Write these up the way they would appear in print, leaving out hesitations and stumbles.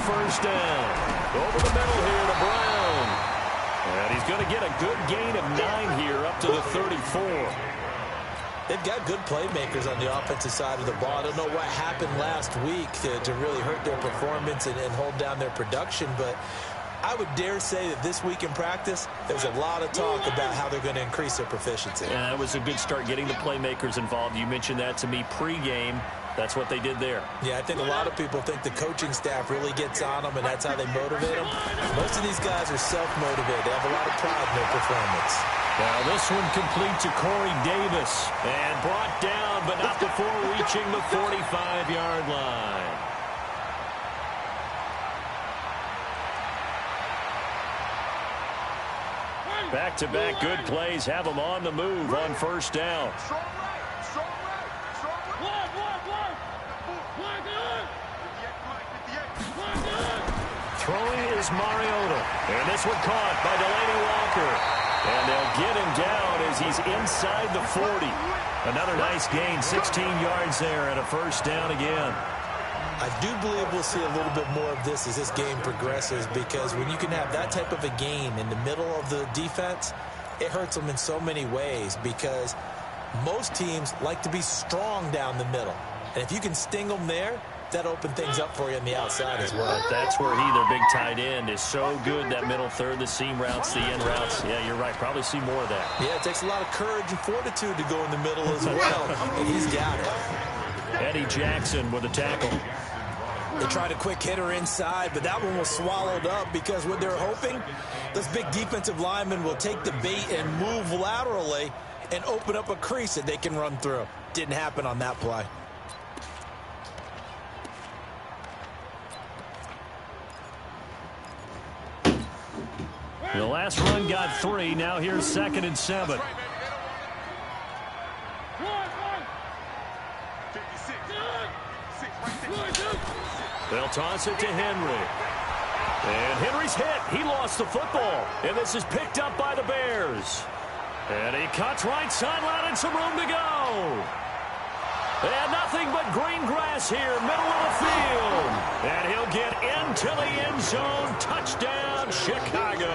first down. Over the middle here to Brown. And he's going to get a good gain of 9 here up to the 34. They've got good playmakers on the offensive side of the ball. I don't know what happened last week to really hurt their performance and hold down their production, but I would dare say that this week in practice, there's a lot of talk about how they're going to increase their proficiency. Yeah, it was a good start getting the playmakers involved. You mentioned that to me pregame. That's what they did there. Yeah, I think a lot of people think the coaching staff really gets on them, and that's how they motivate them. Most of these guys are self-motivated. They have a lot of pride in their performance. Now this one complete to Corey Davis. And brought down, but not before reaching the 45-yard line. Back-to-back good plays have them on the move on first down. Throwing is Mariota. And this one caught by Delaney Walker. And they'll get him down as he's inside the 40. Another nice gain, 16 yards there and a first down again. I do believe we'll see a little bit more of this as this game progresses, because when you can have that type of a gain in the middle of the defense, it hurts them in so many ways, because most teams like to be strong down the middle. And if you can sting them there, that open things up for you on the outside as well. But that's where their big tight end, is so good, that middle third, the seam routes, the end routes. Yeah, you're right. Probably see more of that. Yeah, it takes a lot of courage and fortitude to go in the middle as well, and he's got it. Eddie Jackson with a tackle. They tried a quick hitter inside, but that one was swallowed up, because what they're hoping, this big defensive lineman will take the bait and move laterally and open up a crease that they can run through. Didn't happen on that play. The last run got 3. Now here's 2nd and 7. They'll toss it to Henry. And Henry's hit. He lost the football. And this is picked up by the Bears. And he cuts right sideline and some room to go. And nothing but green grass here, middle of the field. And he'll get into the end zone. Touchdown, Chicago.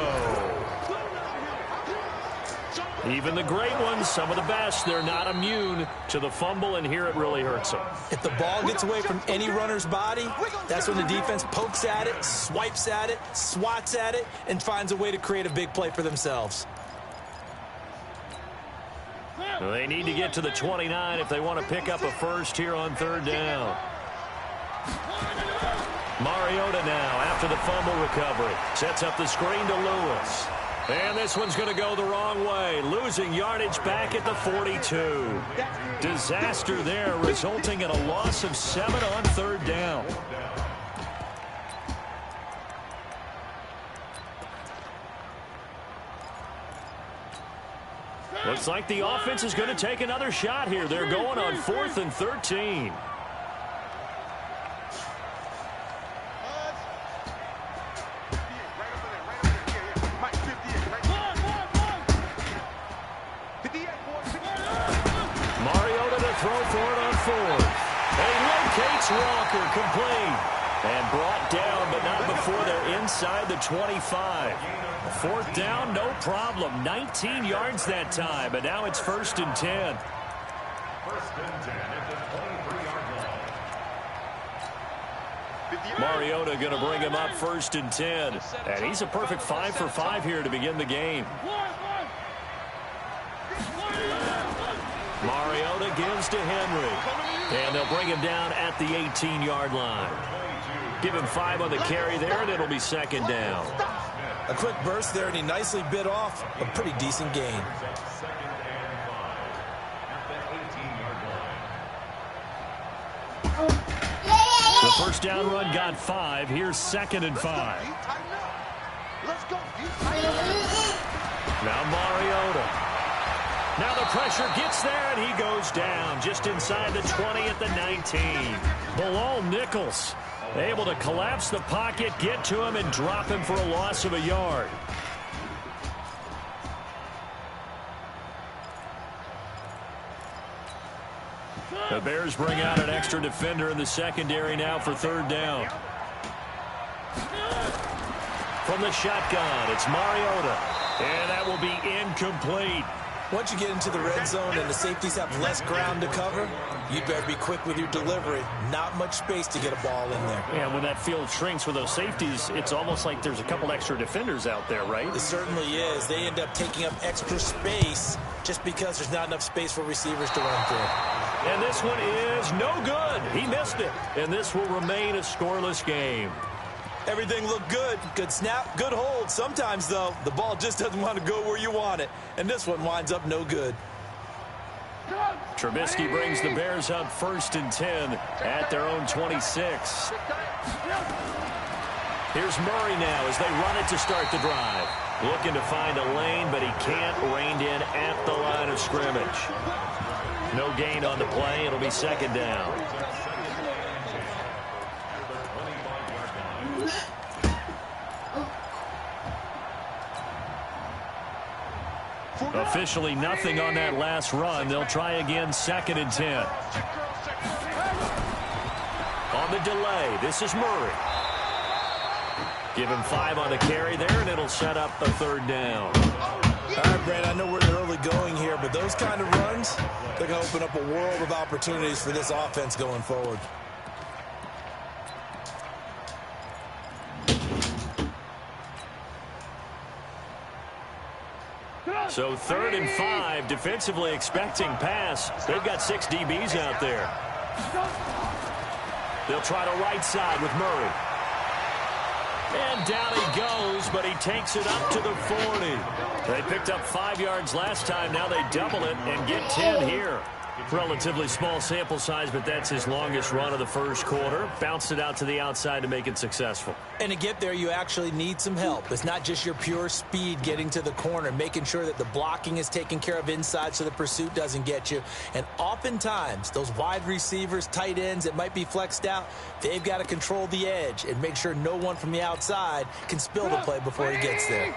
Even the great ones, some of the best, they're not immune to the fumble, and here it really hurts them. If the ball gets away from any runner's body, that's when the defense pokes at it, swipes at it, swats at it, and finds a way to create a big play for themselves. They need to get to the 29 if they want to pick up a first here on 3rd down. Mariota now, after the fumble recovery, sets up the screen to Lewis. And this one's going to go the wrong way, losing yardage back at the 42. Disaster there, resulting in a loss of 7 on 3rd down. Looks like the offense is going to take another shot here. They're going on 4th and 13. Mariota to throw for it on 4th. And he locates Walker, complete. And brought down, but not before they're inside the 25. 4th down, no problem. 19 yards that time, but now it's 1st and 10. Mariota going to bring him up 1st and 10. And he's a perfect 5 for 5 here to begin the game. Mariota gives to Henry. And they'll bring him down at the 18-yard line. Give him 5 on the carry there, and it'll be 2nd down. A quick burst there, and he nicely bit off a pretty decent gain. The first down run got 5. Here's 2nd and 5. Now Mariota. Now the pressure gets there, and he goes down just inside the 20 at the 19. Bilal Nichols able to collapse the pocket, get to him, and drop him for a loss of a yard. The Bears bring out an extra defender in the secondary now for 3rd down. From the shotgun, it's Mariota. And that will be incomplete. Once you get into the red zone and the safeties have less ground to cover, you better be quick with your delivery. Not much space to get a ball in there. Yeah, when that field shrinks with those safeties, it's almost like there's a couple extra defenders out there, right? It certainly is. They end up taking up extra space just because there's not enough space for receivers to run through. And this one is no good. He missed it. And this will remain a scoreless game. Everything looked good. Good snap, good hold. Sometimes, though, the ball just doesn't want to go where you want it. And this one winds up no good. Trubisky brings the Bears up 1st and 10 at their own 26. Here's Murray now as they run it to start the drive. Looking to find a lane, but he can't rein in at the line of scrimmage. No gain on the play. It'll be 2nd down. Officially nothing on that last run. They'll try again 2nd and 10. On the delay, this is Murray. Give him 5 on the carry there, and it'll set up a 3rd down. All right, Brad, I know we're in the early going here, but those kind of runs, they're going to open up a world of opportunities for this offense going forward. So 3rd and 5, defensively expecting pass. They've got 6 DBs out there. They'll try to right side with Murray. And down he goes, but he takes it up to the 40. They picked up 5 yards last time. Now they double it and get 10 here. Relatively small sample size, but that's his longest run of the first quarter. Bounced it out to the outside to make it successful. And to get there, you actually need some help. It's not just your pure speed getting to the corner, making sure that the blocking is taken care of inside so the pursuit doesn't get you. And oftentimes, those wide receivers, tight ends that might be flexed out, they've got to control the edge and make sure no one from the outside can spill the play before he gets there.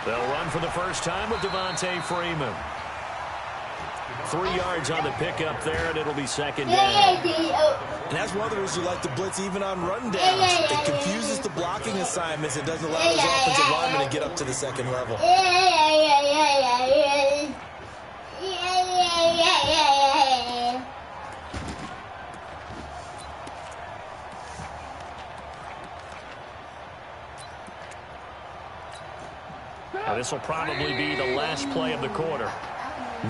They'll run for the first time with Devontae Freeman. 3 yards on the pickup there, and it'll be 2nd down. And that's one of the reasons you like to blitz even on run downs. It confuses the blocking assignments. It doesn't allow those offensive linemen to get up to the 2nd level. Now, this will probably be the last play of the quarter.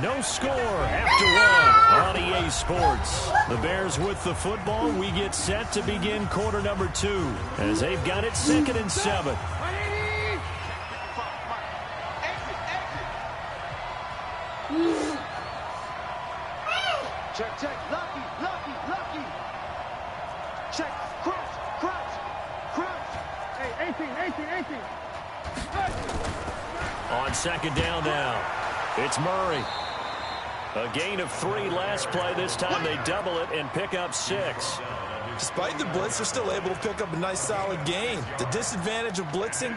No score after 1 on EA Sports. The Bears with the football. We get set to begin quarter number 2 as they've got it 2nd and 7. Check, check, lucky. Check, crouch. Hey, 18. On 2nd down now, it's Murray. A gain of 3 last play. This time they double it and pick up 6. Despite the blitz, they're still able to pick up a nice, solid gain. The disadvantage of blitzing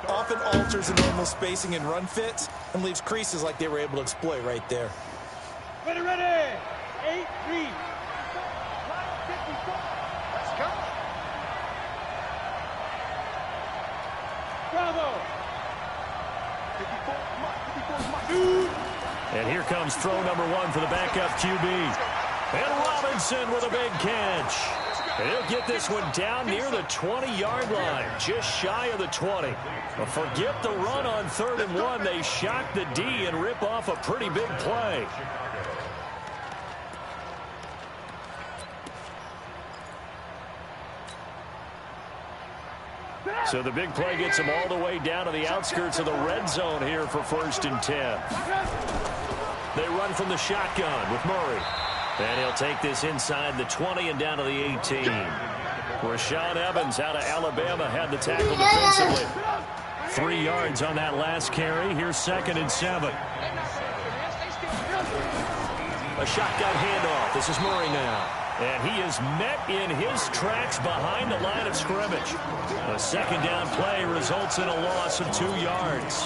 often alters the normal spacing and run fits and leaves creases like they were able to exploit right there. Ready. 8, 3. Let's go. Bravo. 54 And here comes throw number 1 for the backup QB. And Robinson with a big catch. And he'll get this one down near the 20-yard line, just shy of the 20. But forget the run on 3rd and 1. They shock the D and rip off a pretty big play. So the big play gets them all the way down to the outskirts of the red zone here for 1st and 10. They run from the shotgun with Murray. And he'll take this inside the 20 and down to the 18. Rashaan Evans out of Alabama had the tackle defensively. 3 yards on that last carry. Here's 2nd and 7. A shotgun handoff. This is Murray now. And he is met in his tracks behind the line of scrimmage. A second down play results in a loss of 2 yards.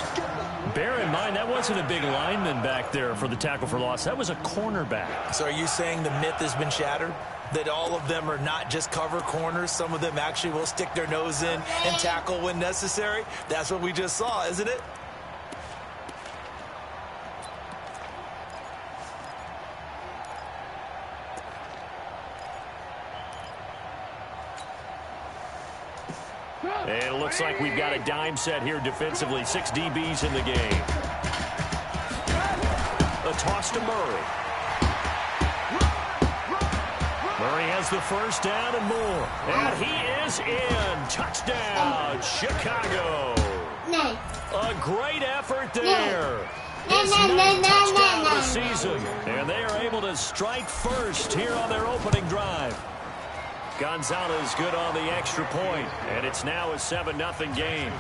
Bear in mind, that wasn't a big lineman back there for the tackle for loss. That was a cornerback. So are you saying the myth has been shattered? That all of them are not just cover corners? Some of them actually will stick their nose in and tackle when necessary? That's what we just saw, isn't it? And it looks like we've got a dime set here defensively. 6 DBs in the game. A toss to Murray. Murray has the first down and more. And he is in. Touchdown, Chicago. A great effort there. His 9th touchdown of the season. And they are able to strike first here on their opening drive. Gonzalez good on the extra point, and it's now a 7-0 game.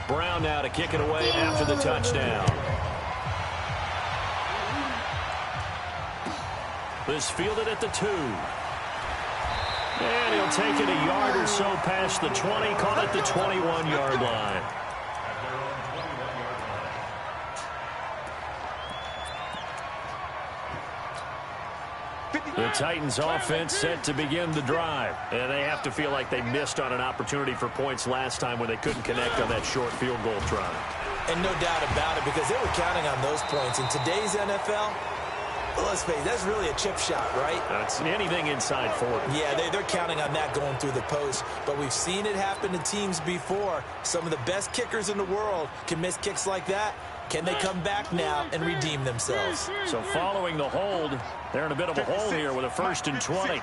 Brown now to kick it away after the touchdown. This fielded at the 2. And he'll take it a yard or so past the 20, call it the 21-yard line. The Titans offense set to begin the drive. And they have to feel like they missed on an opportunity for points last time when they couldn't connect on that short field goal try. And no doubt about it, because they were counting on those points. In today's NFL, well, let's face it, that's really a chip shot, right? That's anything inside 40. Yeah, they're counting on that going through the post. But we've seen it happen to teams before. Some of the best kickers in the world can miss kicks like that. Can they come back now and redeem themselves? So following the hold, they're in a bit of a hole here with a 1st and 20.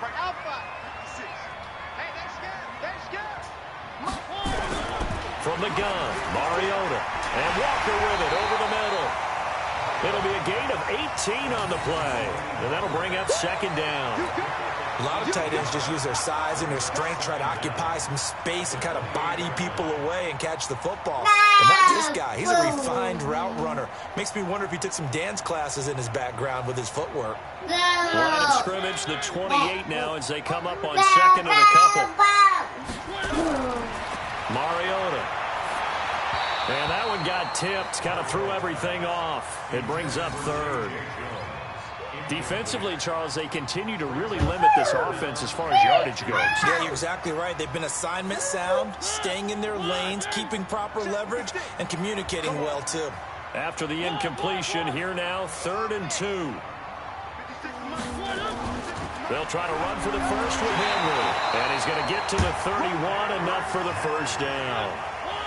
From the gun, Mariota. And Walker with it over the middle. It'll be a gain of 18 on the play. And that'll bring up 2nd down. A lot of tight ends just use their size and their strength, try to occupy some space and kind of body people away and catch the football. But not this guy. He's a refined route runner. Makes me wonder if he took some dance classes in his background with his footwork. Line of scrimmage, the 28 now as they come up on 2nd and a couple. Mariota. And that one got tipped, kind of threw everything off. It brings up 3rd. Defensively, Charles, they continue to really limit this offense as far as yardage goes. Yeah, you're exactly right. They've been assignment sound, staying in their lanes, keeping proper leverage, and communicating well, too. After the incompletion, here now, 3rd and 2. They'll try to run for the first with Henry. And he's going to get to the 31, enough for the first down.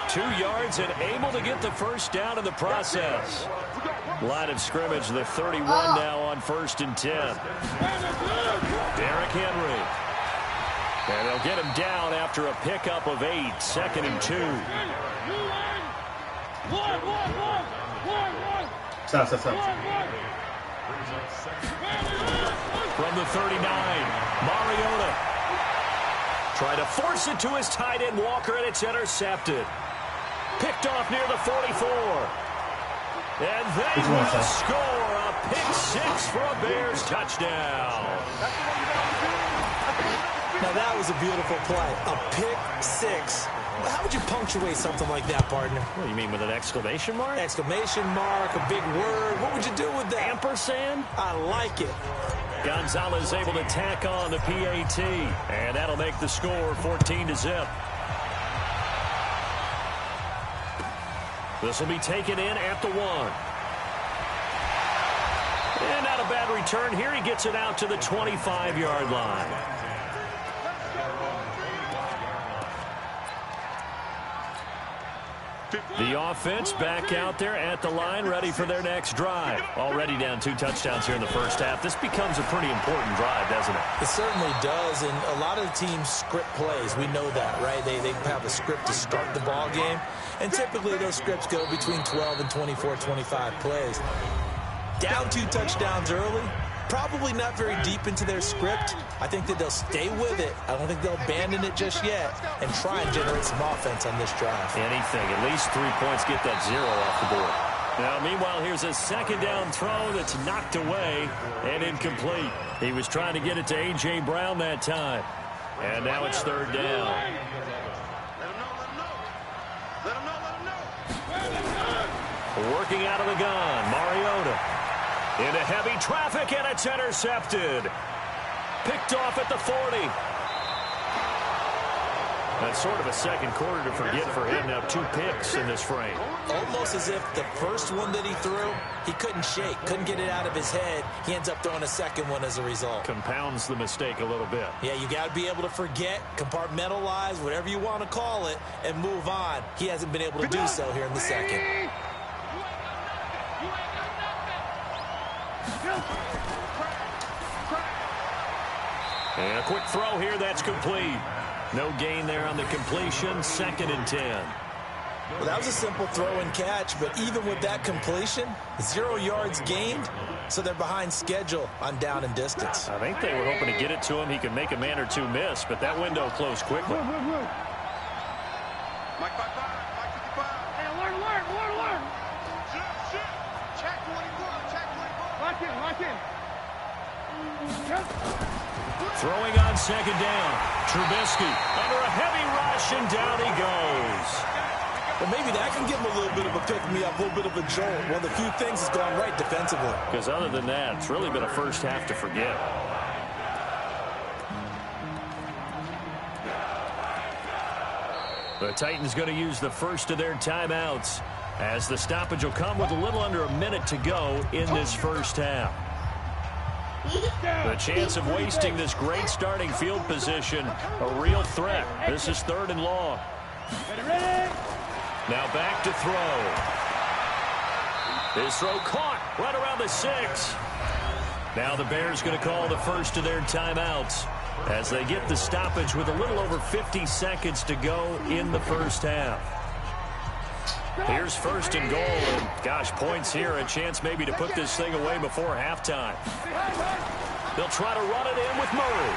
2 yards and able to get the first down in the process. Line of scrimmage, the 31 now on 1st and 10. Derrick Henry. And they'll get him down after a pickup of 8, 2nd and 2. Stop. From the 39, Mariota. Try to force it to his tight end, Walker, and it's intercepted. Picked off near the 44. And they will score a pick 6 for a Bears touchdown. Now that was a beautiful play. A pick 6. How would you punctuate something like that, partner? What do you mean, with an exclamation mark? Exclamation mark, a big word. What would you do with that? Ampersand? I like it. Gonzalez able to tack on the PAT. And that'll make the score 14-0. This will be taken in at the 1. And not a bad return here. He gets it out to the 25-yard line. The offense back out there at the line, ready for their next drive. Already down 2 touchdowns here in the first half. This becomes a pretty important drive, doesn't it? It certainly does, and a lot of the teams script plays. We know that, right? They have a script to start the ball game, and typically those scripts go between 12 and 24, 25 plays. Down 2 touchdowns early, probably not very deep into their script. I think that they'll stay with it. I don't think they'll abandon it just yet and try and generate some offense on this drive. Anything. At least 3 points, get that 0 off the board. Now, meanwhile, here's a second down throw that's knocked away and incomplete. He was trying to get it to A.J. Brown that time. And now it's third down. Working out of the gun, Mariota. Into heavy traffic, and it's intercepted. Picked off at the 40. That's sort of a second quarter to forget for him. Now 2 picks in this frame. Almost as if the first one that he threw, he couldn't shake, couldn't get it out of his head. He ends up throwing a second one as a result. Compounds the mistake a little bit. Yeah, you got to be able to forget, compartmentalize, whatever you want to call it, and move on. He hasn't been able to do so here in the second. And a quick throw here, that's complete. No gain there on the completion, 2nd and 10. Well, that was a simple throw and catch, but even with that completion, 0 yards gained, so they're behind schedule on down and distance. I think they were hoping to get it to him. He could make a man or two miss, but that window closed quickly. Mike 55, Mike 55. Hey, alert. Check 24. Lock in. Throwing on second down. Trubisky under a heavy rush, and down he goes. Well, maybe that can give him a little bit of a pick-me-up, a little bit of a jolt. One of the few things that's gone right defensively. Because other than that, it's really been a first half to forget. The Titans going to use the first of their timeouts, as the stoppage will come with a little under a minute to go in this first half. The chance of wasting this great starting field position, a real threat. This is 3rd and long. Now back to throw. His throw caught right around the 6. Now the Bears going to call the first of their timeouts as they get the stoppage with a little over 50 seconds to go in the first half. Here's 1st and goal, and gosh, points here, a chance maybe to put this thing away before halftime. They'll try to run it in with Murray.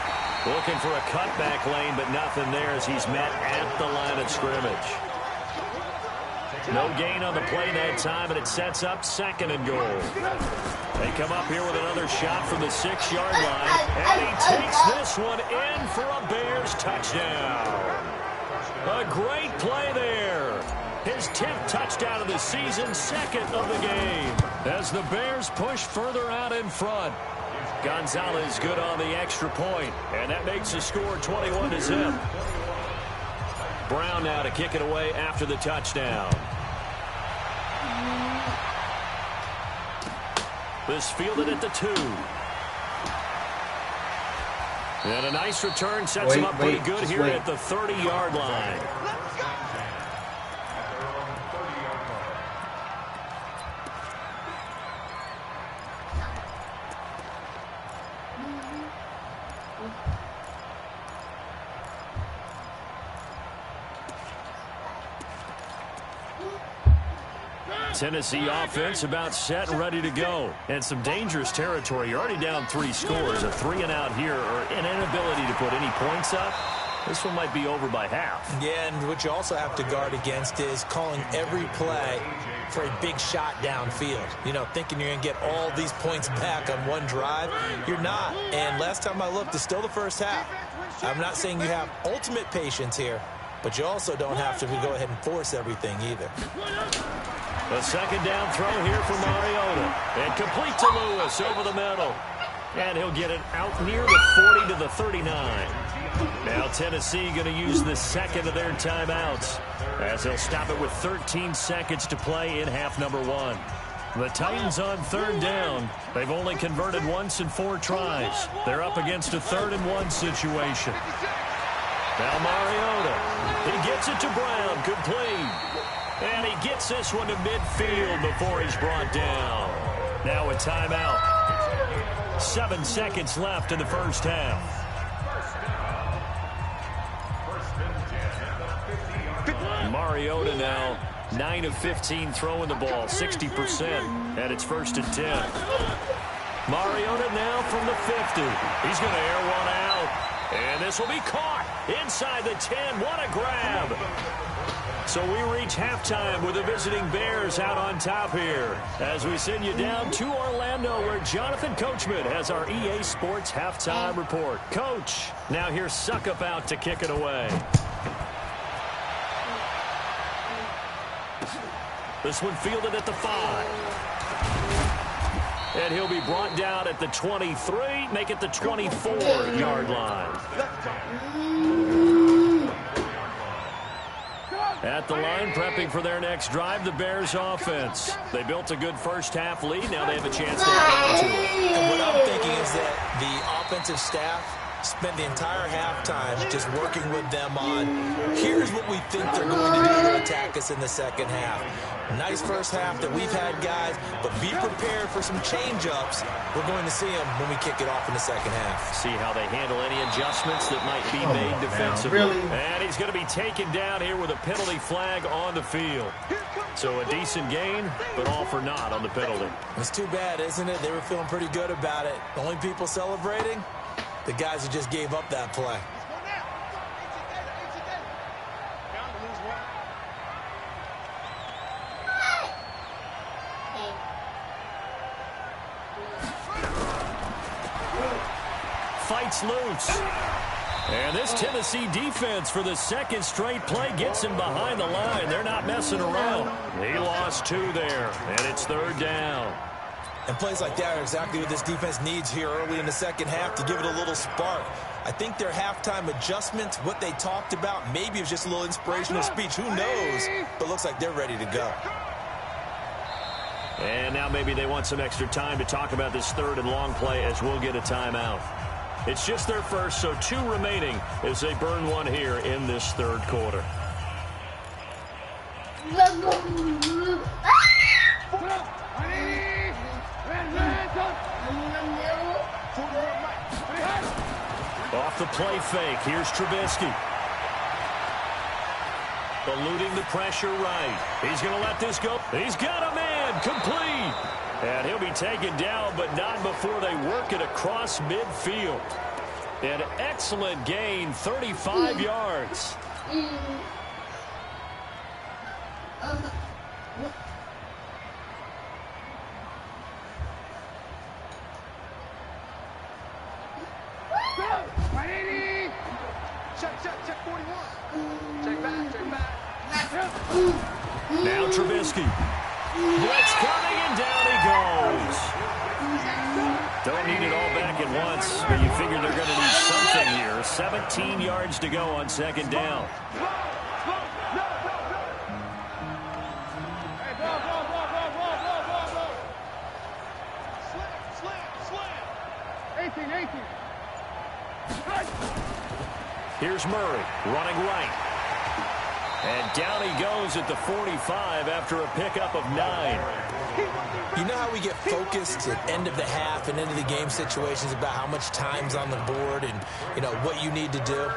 Looking for a cutback lane, but nothing there as he's met at the line of scrimmage. No gain on the play that time, and it sets up 2nd and goal. They come up here with another shot from the 6-yard line, and he takes this one in for a Bears touchdown. A great play there. His 10th touchdown of the season, 2nd of the game. As the Bears push further out in front. Gonzalez good on the extra point, and that makes the score 21-0. Brown now to kick it away after the touchdown. This fielded at the 2. And a nice return sets him up pretty good here at the 30-yard line. Tennessee offense about set and ready to go. And some dangerous territory. You're already down 3 scores. A 3-and-out here, or an inability to put any points up. This one might be over by half. Yeah, and what you also have to guard against is calling every play for a big shot downfield. You know, thinking you're going to get all these points back on one drive. You're not. And last time I looked, it's still the first half. I'm not saying you have ultimate patience here, but you also don't have to go ahead and force everything either. A second down throw here for Mariota. And complete to Lewis over the middle. And he'll get it out near the 40 to the 39. Now Tennessee going to use the 2nd of their timeouts, as they'll stop it with 13 seconds to play in half number 1. The Titans on 3rd down. They've only converted once in 4 tries. They're up against a 3rd-and-1 situation. Now Mariota. He gets it to Brown. Complete. And he gets this one to midfield before he's brought down. Now a timeout. 7 seconds left in the first half. Mariota now 9 of 15 throwing the ball, 60%, and it's 1st and 10. Mariota now from the 50. He's going to air one out, and this will be caught inside the 10. What a grab. So we reach halftime with the visiting Bears out on top here as we send you down to Orlando where Jonathan Coachman has our EA Sports halftime report. Coach, now here's Suckup out to kick it away. This one fielded at the 5. And he'll be brought down at the 23, make it the 24-yard line. At the line, prepping for their next drive, the Bears offense. They built a good first-half lead. Now they have a chance to add on to it. And what I'm thinking is that the offensive staff spent the entire halftime just working with them on, here's what we think they're going to do to attack us in the second half. Nice first half that we've had, guys, but be prepared for some change-ups. We're going to see them when we kick it off in the second half. See how they handle any adjustments that might be made defensively. Really? And he's going to be taken down here with a penalty flag on the field. So a decent gain, but all for naught on the penalty. It's too bad, isn't it? They were feeling pretty good about it. The only people celebrating? The guys who just gave up that play. Fights loose. And this Tennessee defense for the second straight play gets him behind the line. They're not messing around. He lost 2 there, and it's 3rd down. And plays like that are exactly what this defense needs here early in the second half to give it a little spark. I think their halftime adjustments, what they talked about, maybe it was just a little inspirational speech. Who knows? But looks like they're ready to go. And now maybe they want some extra time to talk about this 3rd and long play as we'll get a timeout. It's just their first, so 2 remaining as they burn one here in this 3rd quarter. Off the play fake, here's Trubisky. Eluding the pressure right. He's going to let this go. He's got a man, complete. And he'll be taken down, but not before they work it across midfield. An excellent gain, 35 yards. Check 41. Check back. Now Trubisky. Blitz coming, and down he goes. Don't need it all back at once, but you figure they're going to need something here. 17 yards to go on 2nd down. Here's Murray running right. And down he goes at the 45 after a pickup of 9. You know how we get focused at end of the half and into the game situations about how much time's on the board and, you know, what you need to do?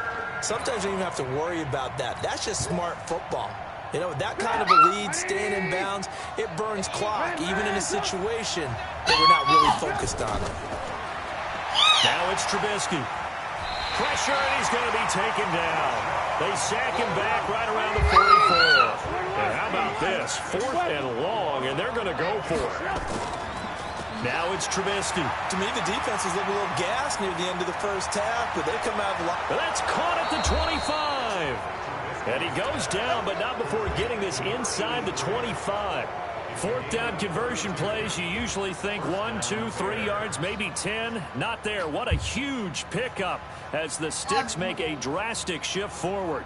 Sometimes you don't even have to worry about that. That's just smart football. You know, that kind of a lead, staying in bounds, it burns clock, even in a situation that we're not really focused on it. Now it's Trubisky. Pressure, and he's going to be taken down. They sack him back right around the 44. And how about this? 4th and long, and they're going to go for it. Now it's Trubisky. To me, the defense was looking a little gassed near the end of the first half, but they come out a lot. But that's caught at the 25. And he goes down, but not before getting this inside the 25. 4th down conversion plays, you usually think 1, 2, 3 yards, maybe 10. Not there. What a huge pickup as the Sticks make a drastic shift forward.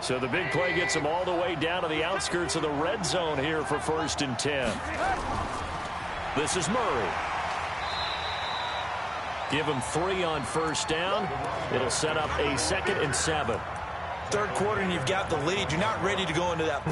So the big play gets them all the way down to the outskirts of the red zone here for 1st and 10. This is Murray. Give him 3 on 1st down. It'll set up a 2nd and 7. 3rd quarter and you've got the lead. You're not ready to go into that.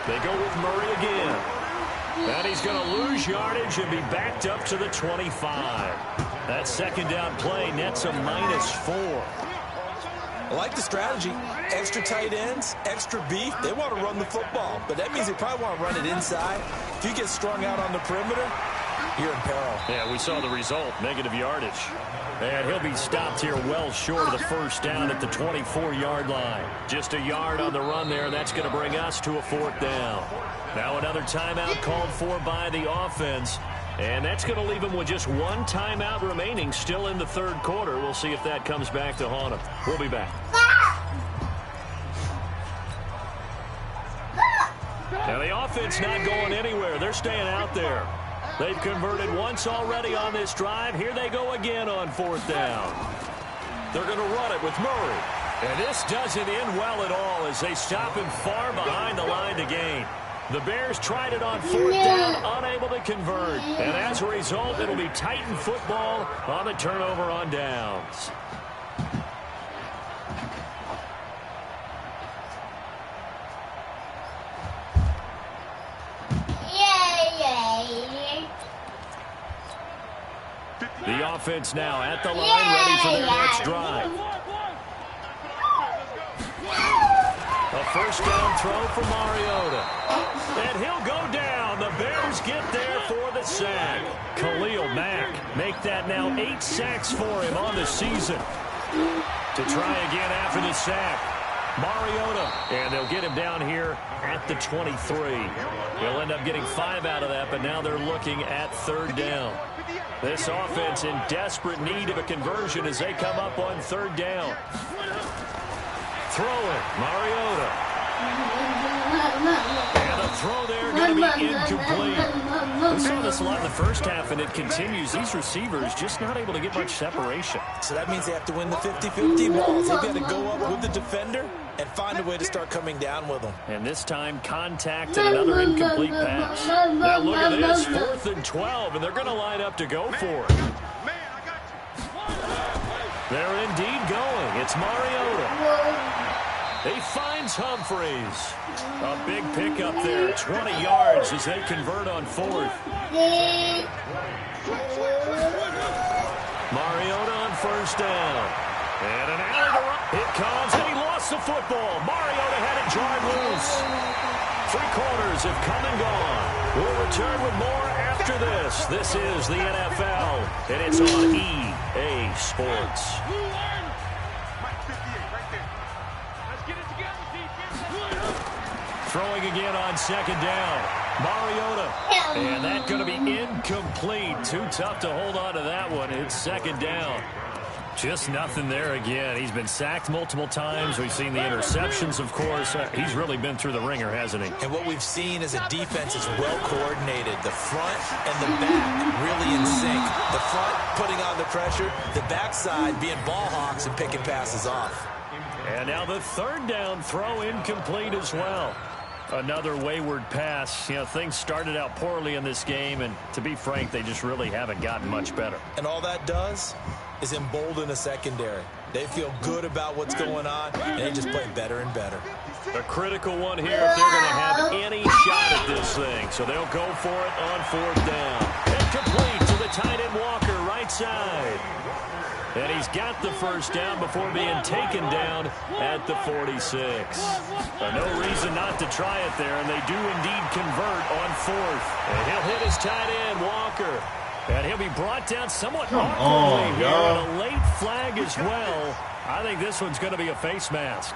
They go with Murray again. And he's going to lose yardage and be backed up to the 25. That second down play nets a -4. I like the strategy. Extra tight ends, extra beef. They want to run the football, but that means they probably want to run it inside. If you get strung out on the perimeter, you're in peril. Yeah, we saw the result, negative yardage. And he'll be stopped here well short of the first down at the 24-yard line. Just a yard on the run there. That's going to bring us to a 4th down. Now another timeout called for by the offense. And that's going to leave them with just one timeout remaining still in the third quarter. We'll see if that comes back to haunt them. We'll be back. Now the offense not going anywhere. They're staying out there. They've converted once already on this drive. Here they go again on 4th down. They're going to run it with Murray. And this doesn't end well at all as they stop him far behind the line to gain. The Bears tried it on 4th down, unable to convert. And as a result, it'll be Titan football on the turnover on downs. The offense now at the line, ready for their next drive. A first down throw for Mariota. And he'll go down. The Bears get there for the sack. Khalil Mack make that now 8 sacks for him on the season. To try again after the sack. Mariota. And they'll get him down here at the 23. They'll end up getting 5 out of that, but now they're looking at 3rd down. This offense in desperate need of a conversion as they come up on 3rd down. Throw it, Mariota. And a throw there going to be incomplete. We saw this a lot in the first half, and it continues. These receivers just not able to get much separation. So that means they have to win the 50-50 balls. They've got to go up with the defender and find a way to start coming down with them. And this time, contact and another incomplete pass. Now look at this, 4th and 12, and they're going to line up to go for it. They're indeed going. It's Mariota. He finds Humphreys. A big pickup there, 20 yards as they convert on 4th. Mariota on 1st down. And an alley to run. It comes, and he lost the football. Mariota had it jarred loose. 3 quarters have come and gone. We'll return with more after this. This is the NFL, and it's on EA Sports. Throwing again on 2nd down. Mariota. And that's going to be incomplete. Too tough to hold on to that one. It's 2nd down. Just nothing there again. He's been sacked multiple times. We've seen the interceptions, of course. He's really been through the ringer, hasn't he? And what we've seen is a defense is well coordinated. The front and the back really in sync. The front putting on the pressure. The backside being ball hawks and picking passes off. And now the 3rd down throw incomplete as well. Another wayward pass. You know, things started out poorly in this game, and to be frank, they just really haven't gotten much better. And all that does is embolden a secondary. They feel good about what's going on, and they just play better and better. A critical one here if they're going to have any shot at this thing. So they'll go for it on 4th down. Incomplete to the tight end Walker, right side. And he's got the first down before being taken down at the 46. No reason not to try it there, and they do indeed convert on 4th. And he'll hit his tight end, Walker. And he'll be brought down somewhat awkwardly here, and a late flag as well. I think this one's going to be a face mask.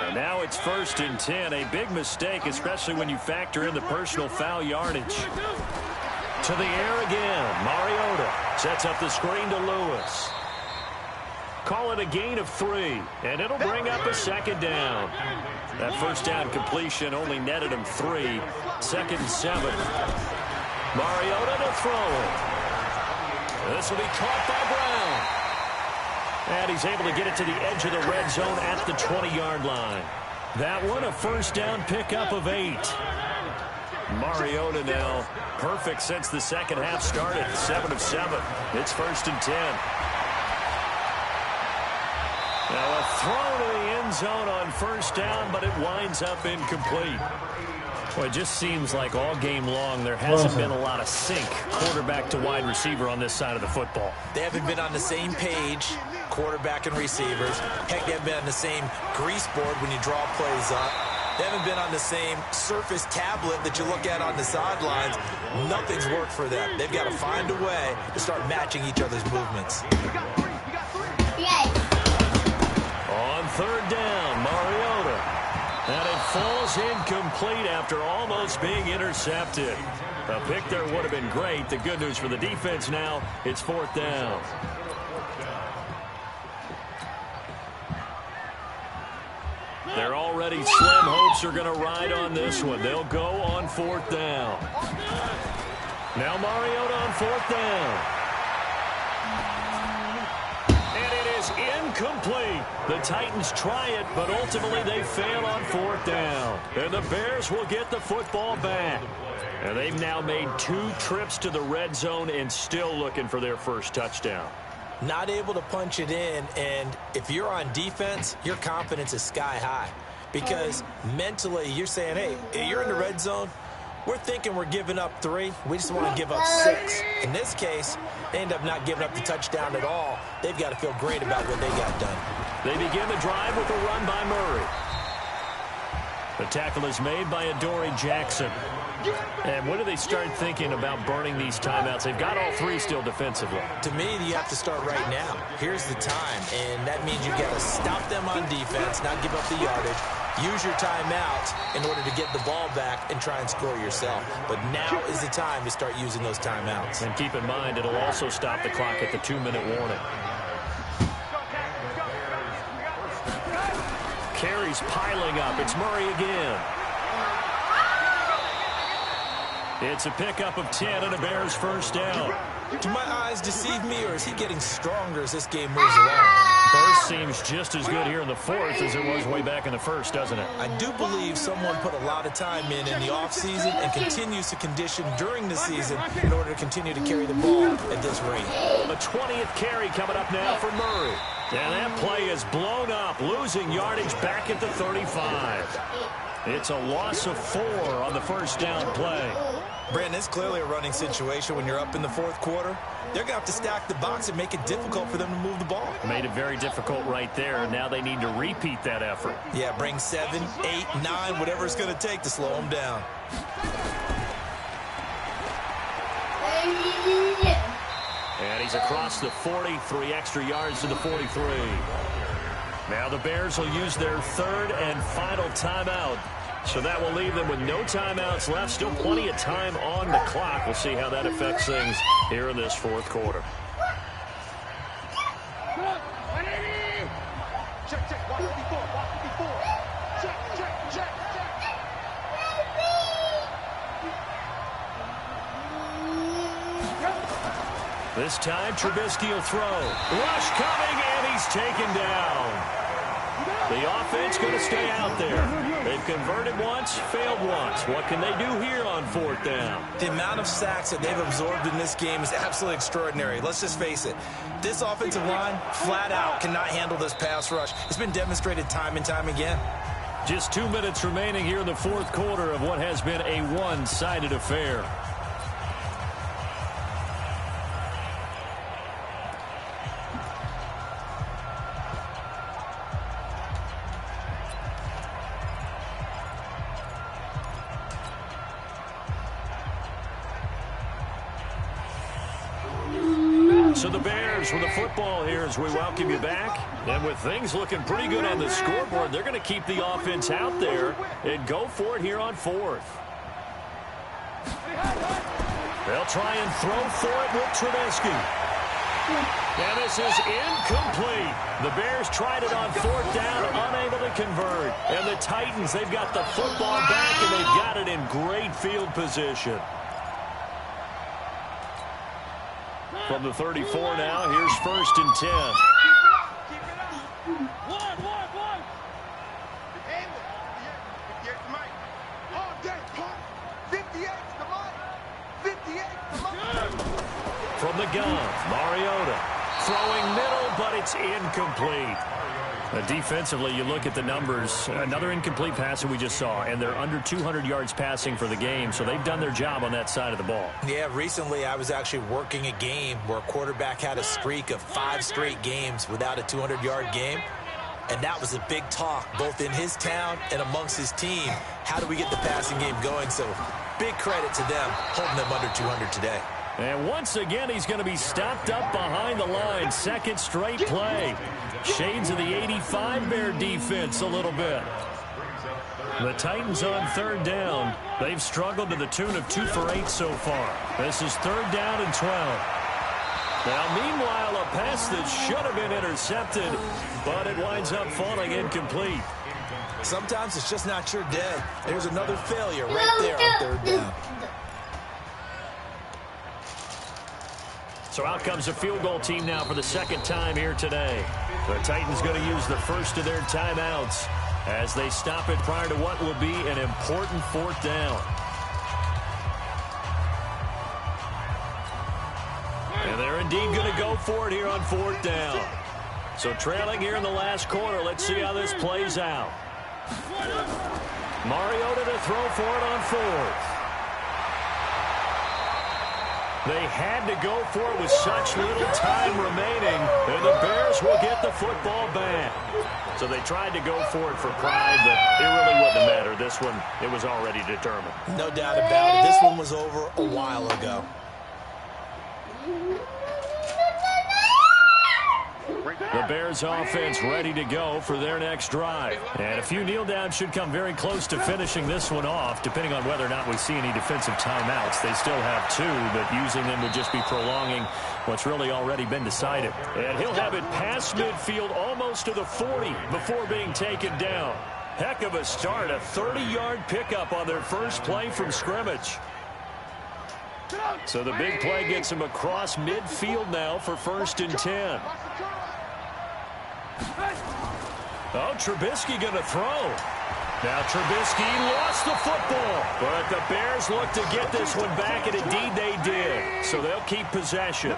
And now it's 1st and 10. A big mistake, especially when you factor in the personal foul yardage. To the air again. Mariota sets up the screen to Lewis. Call it a gain of 3, and it'll bring up a 2nd down. That first down completion only netted him 3. 2nd and 7. Mariota to throw it. This will be caught by Brown. And he's able to get it to the edge of the red zone at the 20-yard line. That one a first down pickup of 8. Mariota now perfect since the second half started. 7 of 7. It's 1st and 10. Now a throw to the end end zone on first down, but it winds up incomplete. Well, it just seems like all game long there hasn't been a lot of sync quarterback to wide receiver on this side of the football. They haven't been on the same page, quarterback and receivers. Heck, they haven't been on the same grease board when you draw plays up. They haven't been on the same surface tablet that you look at on the sidelines. Nothing's worked for them. They've got to find a way to start matching each other's movements. On third down, Mariota. And it falls incomplete after almost being intercepted. A pick there would have been great. The good news for the defense now, it's fourth down. They're already slim hopes are going to ride on this one. They'll go on fourth down. Now Mariota on fourth down. Incomplete. The Titans try it, but ultimately they fail on fourth down. And the Bears will get the football back. And they've now made 2 trips to the red zone and still looking for their first touchdown. Not able to punch it in, and if you're on defense, your confidence is sky high. Because mentally, you're saying, hey, you're in the red zone. We're thinking we're giving up 3. We just want to give up 6. In this case, they end up not giving up the touchdown at all. They've got to feel great about what they got done. They begin the drive with a run by Murray. The tackle is made by Adoree Jackson. And when do they start thinking about burning these timeouts? They've got all 3 still defensively. To me, you have to start right now. Here's the time, and that means you've got to stop them on defense, not give up the yardage. Use your timeout in order to get the ball back and try and score yourself. But now is the time to start using those timeouts. And keep in mind, it'll also stop the clock at the 2-minute warning. Carries piling up. It's Murray again. It's a pickup of 10 and a Bears first down. Do my eyes deceive me, or is he getting stronger as this game moves along? Burst seems just as good here in the fourth as it was way back in the first, doesn't it? I do believe someone put a lot of time in the offseason and continues to condition during the season in order to continue to carry the ball at this rate. The 20th carry coming up now for Murray. And that play is blown up, losing yardage back at the 35. It's a loss of 4 on the first down play. Brandon, it's clearly a running situation when you're up in the fourth quarter. They're going to have to stack the box and make it difficult for them to move the ball. Made it very difficult right there. Now they need to repeat that effort. Yeah, bring 7, 8, 9, whatever it's going to take to slow them down. And he's across the 40, 3 extra yards to the 43. Now the Bears will use their 3rd and final timeout. So that will leave them with no timeouts left. Still plenty of time on the clock. We'll see how that affects things here in this fourth quarter. Check, check, watch 54, watch 54. Check, check, check, check. This time, Trubisky will throw. Rush coming, and he's taken down. The offense going to stay out there. They've converted once, failed once. What can they do here on fourth down? The amount of sacks that they've absorbed in this game is absolutely extraordinary. Let's just face it. This offensive line, flat out, cannot handle this pass rush. It's been demonstrated time and time again. Just 2 minutes remaining here in the fourth quarter of what has been a one-sided affair. So the Bears with the football here as we welcome you back. And with things looking pretty good on the scoreboard, they're going to keep the offense out there and go for it here on fourth. They'll try and throw for it with Trubisky. And this is incomplete. The Bears tried it on fourth down, unable to convert. And the Titans, they've got the football back, and they've got it in great field position. From the 34 now, here's 1st and 10. Keep it up, keep it up. One. End it. 58 the mic. All day, pump. 58 the mic. 58 the mic. From the gun, Mariota throwing middle, but it's incomplete. Defensively, you look at the numbers. Another incomplete pass that we just saw, and they're under 200 yards passing for the game, so they've done their job on that side of the ball. Yeah, recently I was actually working a game where a quarterback had a streak of 5 straight games without a 200-yard game, and that was a big talk both in his town and amongst his team. How do we get the passing game going? So big credit to them holding them under 200 today. And once again, he's going to be stopped up behind the line. Second straight play. Shades of the 85 Bear defense a little bit. The Titans on third down. They've struggled to the tune of 2 for 8 so far. This is third down and 12. Now, meanwhile, a pass that should have been intercepted, but it winds up falling incomplete. Sometimes it's just not your day. There's another failure right there on third down. So out comes a field goal team now for the second time here today. The Titans going to use the first of their timeouts as they stop it prior to what will be an important fourth down. And they're indeed going to go for it here on fourth down. So trailing here in the last quarter, let's see how this plays out. Mariota to throw for it on fourth. They had to go for it with such little time remaining, and the Bears will get the football back. So they tried to go for it for pride, but it really wouldn't have mattered. This one, it was already determined. No doubt about it. This one was over a while ago. The Bears offense ready to go for their next drive. And a few kneel downs should come very close to finishing this one off, depending on whether or not we see any defensive timeouts. They still have 2, but using them would just be prolonging what's really already been decided. And he'll have it past midfield almost to the 40 before being taken down. Heck of a start, a 30-yard pickup on their first play from scrimmage. So the big play gets him across midfield now for first and 10. Oh, Trubisky going to throw. Now Trubisky lost the football, but the Bears look to get this one back, and indeed they did. So they'll keep possession.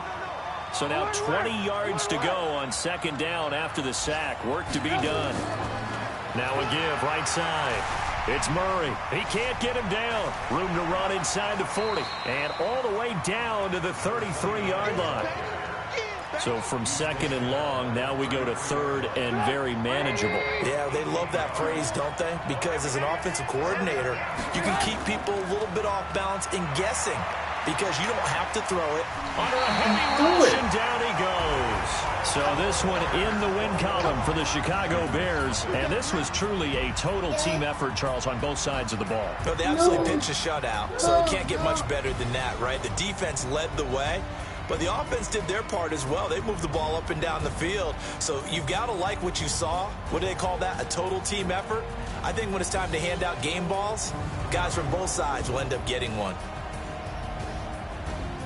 So now 20 yards to go on second down after the sack. Work to be done. Now a give right side. It's Murray. He can't get him down. Room to run inside the 40. And all the way down to the 33-yard line. So from second and long, now we go to third and very manageable. Yeah, they love that phrase, don't they? Because as an offensive coordinator, you can keep people a little bit off balance and guessing because you don't have to throw it. Under a heavy rush, and down he goes. So this one in the win column for the Chicago Bears. And this was truly a total team effort, Charles, on both sides of the ball. No, they absolutely pitched a shutout, so it can't get much better than that, right? The defense led the way. But the offense did their part as well. They moved the ball up and down the field. So you've got to like what you saw. What do they call that? A total team effort? I think when it's time to hand out game balls, guys from both sides will end up getting one.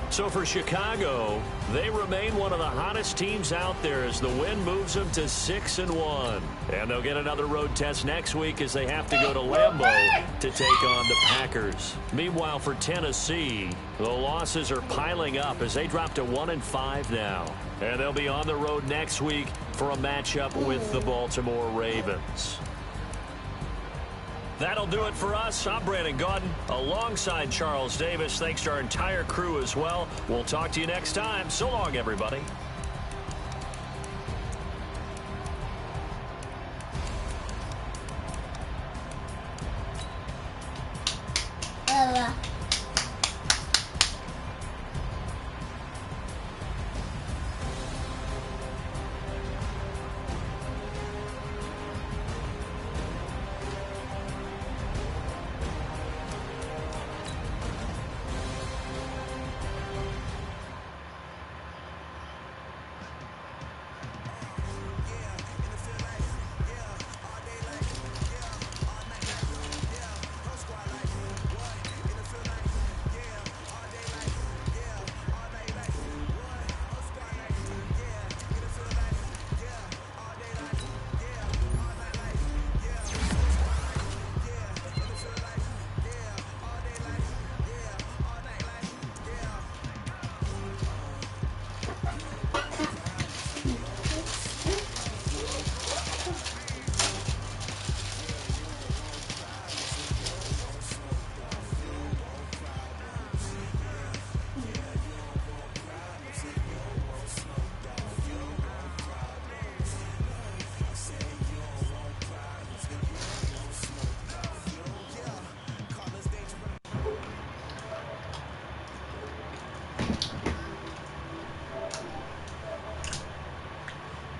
So for Chicago, they remain one of the hottest teams out there as the win moves them to 6-1. And they'll get another road test next week as they have to go to Lambeau to take on the Packers. Meanwhile, for Tennessee, the losses are piling up as they drop to 1-5 now. And they'll be on the road next week for a matchup with the Baltimore Ravens. That'll do it for us. I'm Brandon Gaudin alongside Charles Davis. Thanks to our entire crew as well. We'll talk to you next time. So long, everybody.